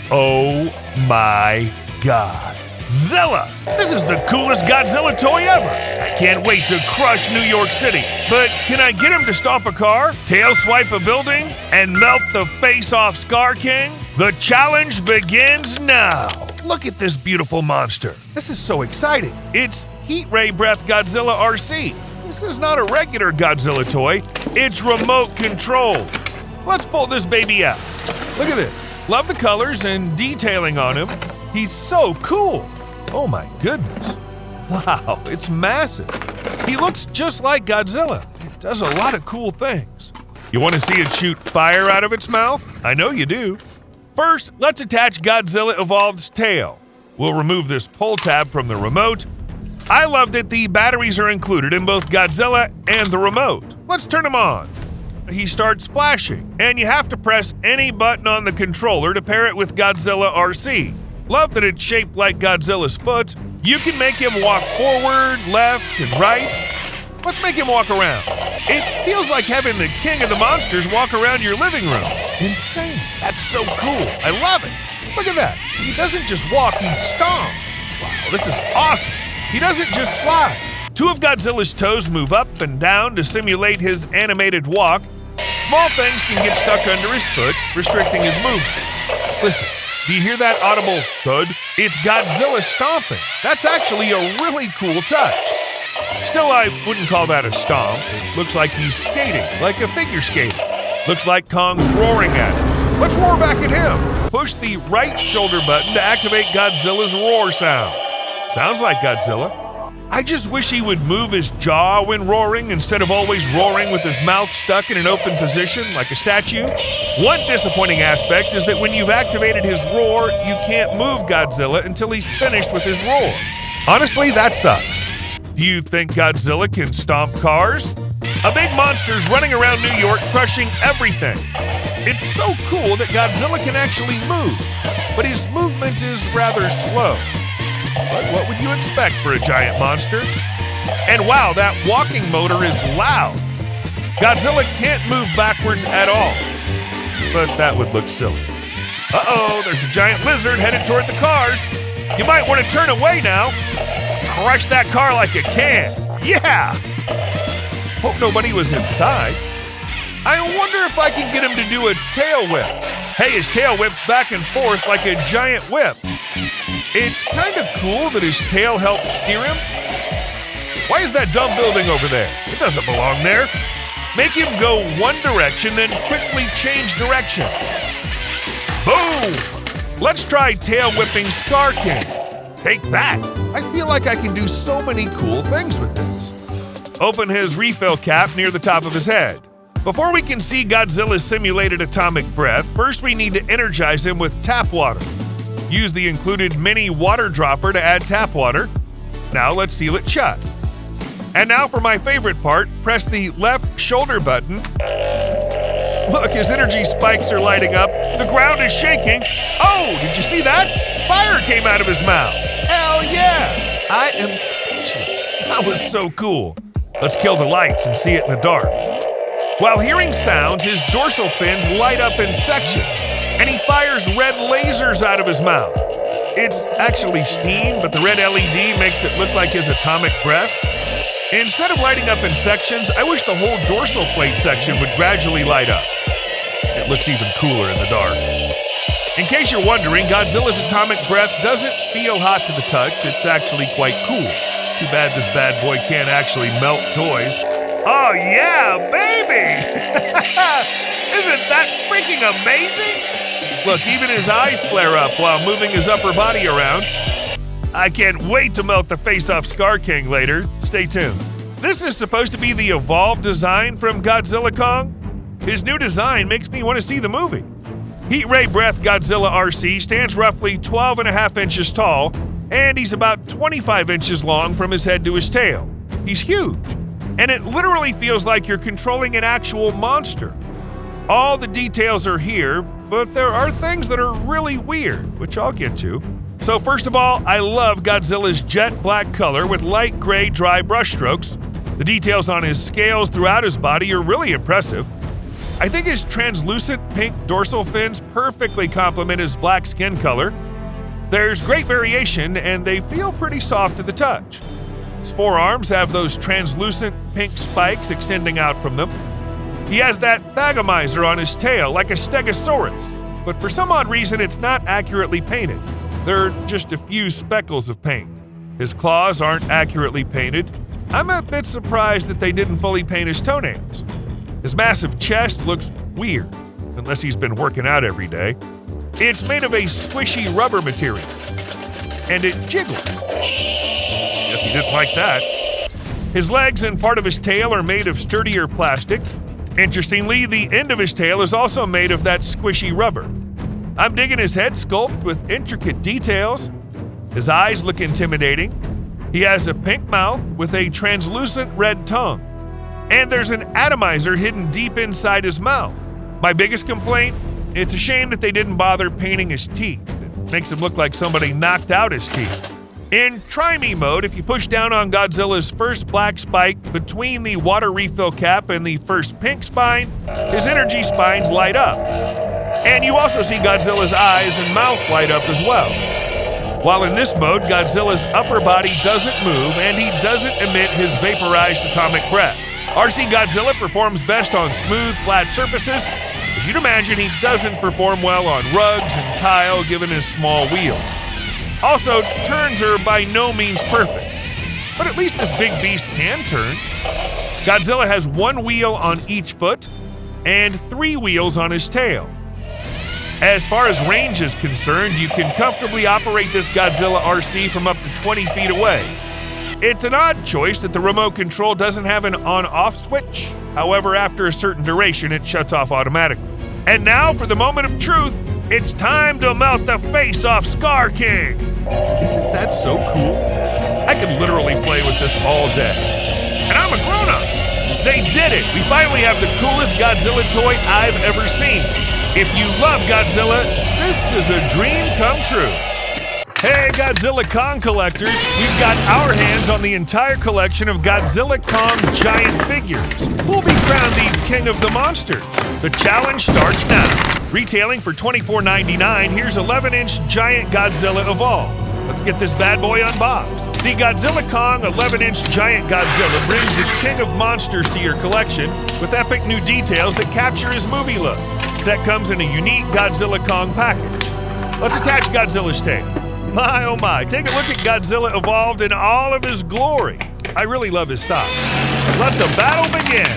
Oh my God. Zilla! This is the coolest Godzilla toy ever! I can't wait to crush New York City, but can I get him to stomp a car, tail swipe a building, and melt the face off Scar King? The challenge begins now! Look at this beautiful monster. This is so exciting. It's Heat-Ray Breath Godzilla RC. This is not a regular Godzilla toy, it's remote controlled. Let's pull this baby out. Look at this. Love the colors and detailing on him. He's so cool. Oh my goodness. Wow, it's massive. He looks just like Godzilla. It does a lot of cool things. You want to see it shoot fire out of its mouth? I know you do. First, let's attach Godzilla Evolved's tail. We'll remove this pull tab from the remote. I love that the batteries are included in both Godzilla and the remote. Let's turn them on. He starts flashing, and you have to press any button on the controller to pair it with Godzilla RC. Love that it's shaped like Godzilla's foot. You can make him walk forward, left, and right. Let's make him walk around. It feels like having the king of the monsters walk around your living room. Insane. That's so cool. I love it. Look at that. He doesn't just walk, he stomps. Wow, this is awesome. He doesn't just slide. Two of Godzilla's toes move up and down to simulate his animated walk. Small things can get stuck under his foot, restricting his movement. Listen, do you hear that audible thud? It's Godzilla stomping. That's actually a really cool touch. Still, I wouldn't call that a stomp. It looks like he's skating, like a figure skating. Looks like Kong's roaring at us. Let's roar back at him. Push the right shoulder button to activate Godzilla's roar sounds. Sounds like Godzilla. I just wish he would move his jaw when roaring instead of always roaring with his mouth stuck in an open position like a statue. One disappointing aspect is that when you've activated his roar, you can't move Godzilla until he's finished with his roar. Honestly, that sucks. Do you think Godzilla can stomp cars? A big monster's running around New York crushing everything. It's so cool that Godzilla can actually move, but his movement is rather slow. But what would you expect for a giant monster? And wow, that walking motor is loud. Godzilla can't move backwards at all. But that would look silly. Uh-oh, there's a giant lizard headed toward the cars. You might want to turn away now. Crush that car like you can. Yeah! Hope nobody was inside. I wonder if I can get him to do a tail whip. Hey, his tail whips back and forth like a giant whip. It's kind of cool that his tail helps steer him. Why is that dumb building over there? It doesn't belong there. Make him go one direction, then quickly change direction. Boom! Let's try tail whipping Scar King. Take that. I feel like I can do so many cool things with this. Open his refill cap near the top of his head. Before we can see Godzilla's simulated atomic breath, first we need to energize him with tap water. Use the included mini water dropper to add tap water. Now let's seal it shut. And now for my favorite part, press the left shoulder button. Look, his energy spikes are lighting up. The ground is shaking. Oh, did you see that? Fire came out of his mouth. Hell yeah! I am speechless. That was so cool. Let's kill the lights and see it in the dark. While hearing sounds, his dorsal fins light up in sections, and he fires red lasers out of his mouth. It's actually steam, but the red LED makes it look like his atomic breath. Instead of lighting up in sections, I wish the whole dorsal plate section would gradually light up. It looks even cooler in the dark. In case you're wondering, Godzilla's atomic breath doesn't feel hot to the touch. It's actually quite cool. Too bad this bad boy can't actually melt toys. Oh yeah, baby! Isn't that freaking amazing? Look, even his eyes flare up while moving his upper body around. I can't wait to melt the face off Scar King later. Stay tuned. This is supposed to be the evolved design from Godzilla Kong. His new design makes me want to see the movie. Heat-Ray Breath Godzilla RC stands roughly 12.5 inches tall, and he's about 25 inches long from his head to his tail. He's huge, and it literally feels like you're controlling an actual monster. All the details are here, but there are things that are really weird, which I'll get to. So first of all, I love Godzilla's jet black color with light gray dry brushstrokes. The details on his scales throughout his body are really impressive. I think his translucent pink dorsal fins perfectly complement his black skin color. There's great variation, and they feel pretty soft to the touch. His forearms have those translucent pink spikes extending out from them. He has that thagomizer on his tail like a stegosaurus, but for some odd reason it's not accurately painted. There are just a few speckles of paint. His claws aren't accurately painted. I'm a bit surprised that they didn't fully paint his toenails. His massive chest looks weird, unless he's been working out every day. It's made of a squishy rubber material, and it jiggles. Guess he didn't like that. His legs and part of his tail are made of sturdier plastic. Interestingly, the end of his tail is also made of that squishy rubber. I'm digging his head sculpt with intricate details. His eyes look intimidating. He has a pink mouth with a translucent red tongue. And there's an atomizer hidden deep inside his mouth. My biggest complaint? It's a shame that they didn't bother painting his teeth. It makes him look like somebody knocked out his teeth. In Try Me mode, if you push down on Godzilla's first black spike between the water refill cap and the first pink spine, his energy spines light up. And you also see Godzilla's eyes and mouth light up as well. While in this mode, Godzilla's upper body doesn't move and he doesn't emit his vaporized atomic breath. RC Godzilla performs best on smooth, flat surfaces. As you'd imagine, he doesn't perform well on rugs and tile given his small wheels. Also, turns are by no means perfect, but at least this big beast can turn. Godzilla has one wheel on each foot and 3 wheels on his tail. As far as range is concerned, you can comfortably operate this Godzilla RC from up to 20 feet away. It's an odd choice that the remote control doesn't have an on-off switch. However, after a certain duration, it shuts off automatically. And now for the moment of truth. It's time to melt the face off Scar King! Isn't that so cool? I could literally play with this all day. And I'm a grown-up! They did it! We finally have the coolest Godzilla toy I've ever seen. If you love Godzilla, this is a dream come true. Hey Godzilla Kong collectors, we've got our hands on the entire collection of Godzilla Kong giant figures. We'll be crowned the king of the monsters. The challenge starts now. Retailing for $24.99, here's 11-inch giant Godzilla Evolved. Let's get this bad boy unboxed. The Godzilla Kong 11-inch giant Godzilla brings the king of monsters to your collection with epic new details that capture his movie look. Set comes in a unique Godzilla Kong package. Let's attach Godzilla's tail. My oh my, take a look at Godzilla Evolved in all of his glory. I really love his size. Let the battle begin.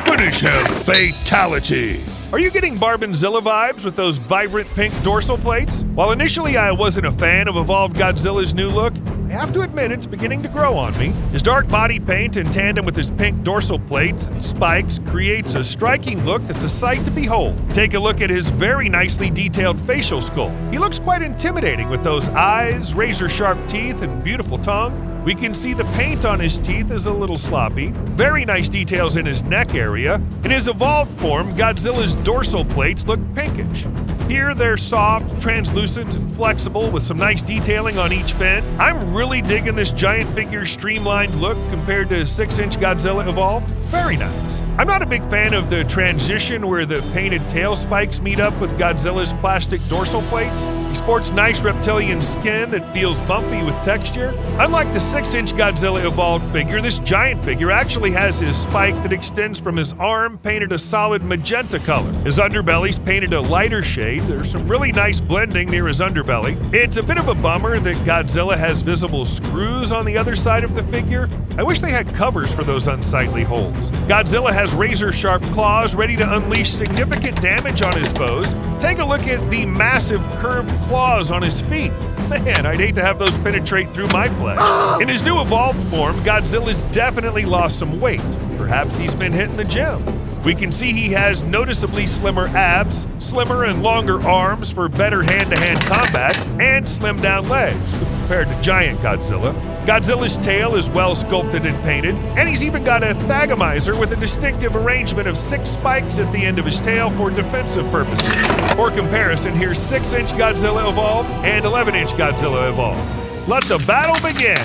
Finish him, fatality. Are you getting Barbanzilla vibes with those vibrant pink dorsal plates? While initially I wasn't a fan of Evolved Godzilla's new look, I have to admit it's beginning to grow on me. His dark body paint in tandem with his pink dorsal plates and spikes creates a striking look that's a sight to behold. Take a look at his very nicely detailed facial sculpt. He looks quite intimidating with those eyes, razor-sharp teeth, and beautiful tongue. We can see the paint on his teeth is a little sloppy. Very nice details in his neck area. In his evolved form, Godzilla's dorsal plates look pinkish. Here they're soft, translucent, and flexible with some nice detailing on each fin. I'm really digging this giant figure's streamlined look compared to 6-inch Godzilla Evolved. Very nice. I'm not a big fan of the transition where the painted tail spikes meet up with Godzilla's plastic dorsal plates. He sports nice reptilian skin that feels bumpy with texture. Unlike the 6-inch Godzilla Evolved figure, this giant figure actually has his spike that extends from his arm painted a solid magenta color. His underbelly's painted a lighter shade. There's some really nice blending near his underbelly. It's a bit of a bummer that Godzilla has visible screws on the other side of the figure. I wish they had covers for those unsightly holes. Godzilla has razor-sharp claws ready to unleash significant damage on his foes. Take a look at the massive curved claws on his feet. Man, I'd hate to have those penetrate through my flesh. In his new evolved form, Godzilla's definitely lost some weight. Perhaps he's been hitting the gym. We can see he has noticeably slimmer abs, slimmer and longer arms for better hand-to-hand combat, and slimmed-down legs compared to giant Godzilla. Godzilla's tail is well sculpted and painted, and he's even got a thagomizer with a distinctive arrangement of 6 spikes at the end of his tail for defensive purposes. For comparison, here's 6-inch Godzilla Evolved and 11-inch Godzilla Evolved. Let the battle begin!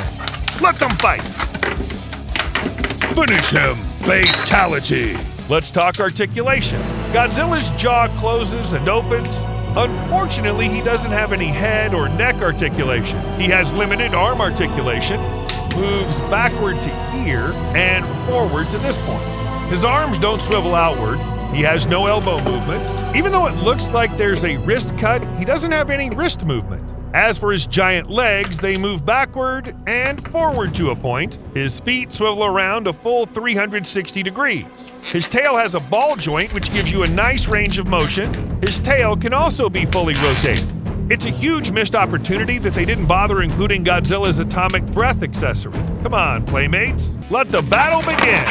Let them fight! Finish him! Fatality! Let's talk articulation. Godzilla's jaw closes and opens. Unfortunately, he doesn't have any head or neck articulation. He has limited arm articulation, moves backward to here and forward to this point. His arms don't swivel outward. He has no elbow movement. Even though it looks like there's a wrist cut, he doesn't have any wrist movement. As for his giant legs, they move backward and forward to a point. His feet swivel around a full 360 degrees. His tail has a ball joint, which gives you a nice range of motion. His tail can also be fully rotated. It's a huge missed opportunity that they didn't bother including Godzilla's atomic breath accessory. Come on, playmates. Let the battle begin.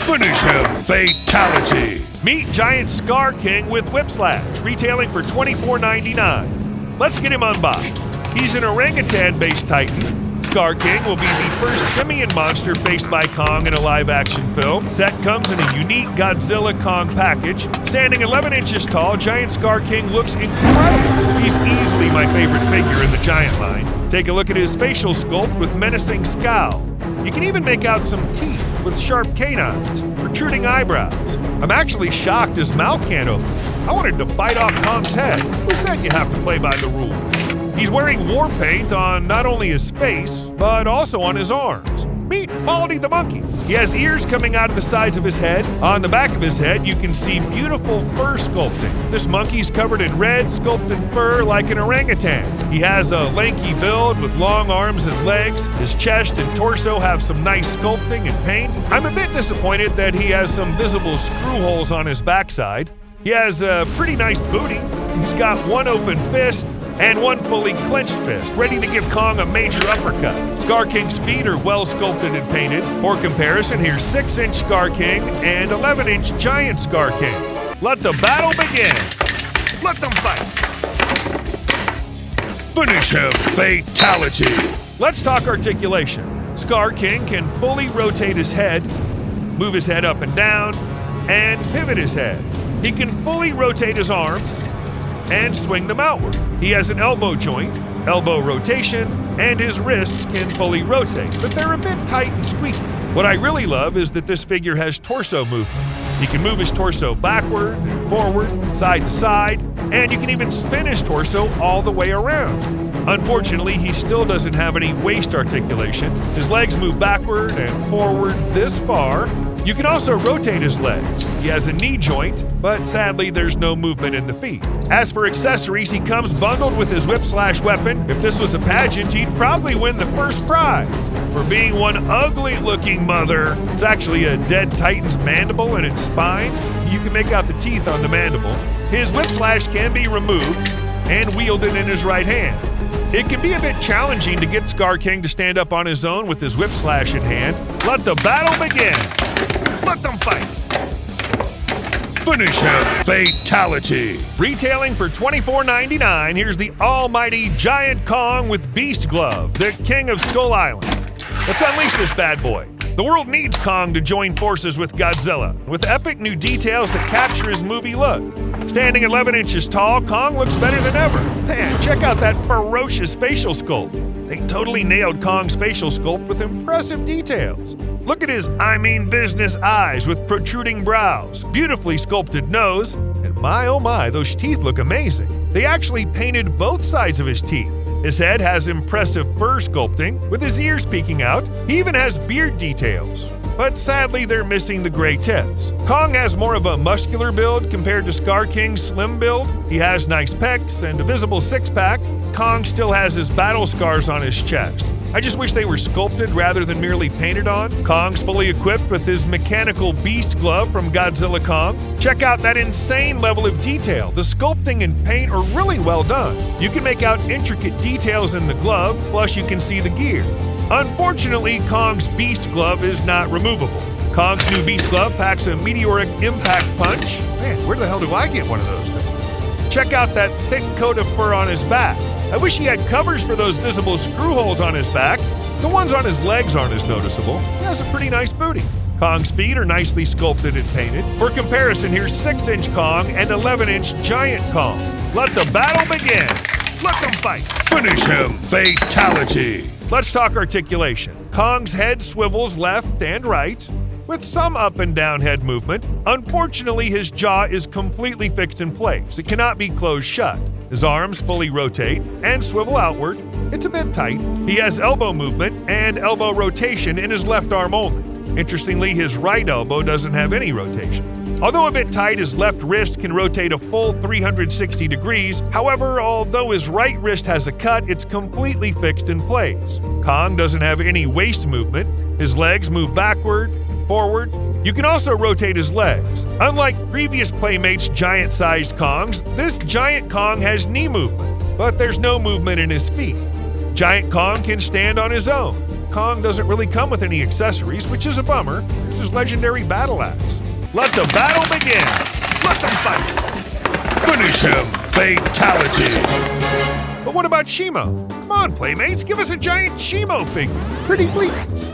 Finish him. Fatality. Meet Giant Scar King with Whip Slash, retailing for $24.99. Let's get him unboxed. He's an orangutan-based titan. Scar King will be the first simian monster faced by Kong in a live-action film. Set comes in a unique Godzilla Kong package. Standing 11 inches tall, Giant Scar King looks incredible. He's easily my favorite figure in the giant line. Take a look at his facial sculpt with menacing scowl. You can even make out some teeth with sharp canines, protruding eyebrows. I'm actually shocked his mouth can't open. I wanted to bite off Kong's head. Who said you have to play by the rules? He's wearing war paint on not only his face, but also on his arms. Meet Baldy the monkey. He has ears coming out of the sides of his head. On the back of his head, you can see beautiful fur sculpting. This monkey's covered in red, sculpted fur like an orangutan. He has a lanky build with long arms and legs. His chest and torso have some nice sculpting and paint. I'm a bit disappointed that he has some visible screw holes on his backside. He has a pretty nice booty. He's got one open fist and one fully clenched fist, ready to give Kong a major uppercut. Scar King's feet are well sculpted and painted. For comparison, here's 6-inch Scar King and 11-inch Giant Scar King. Let the battle begin. Let them fight. Finish him. Fatality. Let's talk articulation. Scar King can fully rotate his head, move his head up and down, and pivot his head. He can fully rotate his arms and swing them outward. He has an elbow joint, elbow rotation, and his wrists can fully rotate, but they're a bit tight and squeaky. What I really love is that this figure has torso movement. He can move his torso backward and forward, side to side, and you can even spin his torso all the way around. Unfortunately, he still doesn't have any waist articulation. His legs move backward and forward this far. You can also rotate his legs. He has a knee joint, but sadly there's no movement in the feet. As for accessories, he comes bundled with his whip-slash weapon. If this was a pageant, he'd probably win the first prize. For being one ugly-looking mother, it's actually a dead titan's mandible and its spine. You can make out the teeth on the mandible. His whip-slash can be removed and wielded in his right hand. It can be a bit challenging to get Scar King to stand up on his own with his whip-slash in hand. Let the battle begin. Let them fight. Finish him. Fatality. Retailing for $24.99, here's the almighty Giant Kong with Beast Glove, the king of Skull Island. Let's unleash this bad boy. The world needs Kong to join forces with Godzilla, with epic new details that capture his movie look. Standing 11 inches tall, Kong looks better than ever. Man, check out that ferocious facial sculpt. They totally nailed Kong's facial sculpt with impressive details. Look at his business eyes with protruding brows, beautifully sculpted nose, and my oh my, those teeth look amazing. They actually painted both sides of his teeth. His head has impressive fur sculpting, with his ears peeking out. He even has beard details. But sadly, they're missing the gray tips. Kong has more of a muscular build compared to Scar King's slim build. He has nice pecs and a visible six-pack. Kong still has his battle scars on his chest. I just wish they were sculpted rather than merely painted on. Kong's fully equipped with his mechanical beast glove from Godzilla Kong. Check out that insane level of detail. The sculpting and paint are really well done. You can make out intricate details in the glove, plus you can see the gear. Unfortunately, Kong's beast glove is not removable. Kong's new beast glove packs a meteoric impact punch. Man, where the hell do I get one of those things? Check out that thick coat of fur on his back. I wish he had covers for those visible screw holes on his back. The ones on his legs aren't as noticeable. He has a pretty nice booty. Kong's feet are nicely sculpted and painted. For comparison, here's 6-inch Kong and 11-inch Giant Kong. Let the battle begin. Let them fight. Finish him. Fatality. Let's talk articulation. Kong's head swivels left and right. with some up and down head movement. Unfortunately, his jaw is completely fixed in place. It cannot be closed shut. His arms fully rotate and swivel outward. It's a bit tight. He has elbow movement and elbow rotation in his left arm only. Interestingly, his right elbow doesn't have any rotation. Although a bit tight, his left wrist can rotate a full 360 degrees. However, although his right wrist has a cut, it's completely fixed in place. Kong doesn't have any waist movement. His legs move backward, forward. You can also rotate his legs. Unlike previous Playmates giant-sized Kongs, this giant Kong has knee movement, but there's no movement in his feet. Giant Kong can stand on his own. Kong doesn't really come with any accessories, which is a bummer. There's his legendary battle axe. Let the battle begin! Let them fight! Finish him! Fatality! But what about Shimo? Come on, Playmates, give us a giant Shimo figure. Pretty please!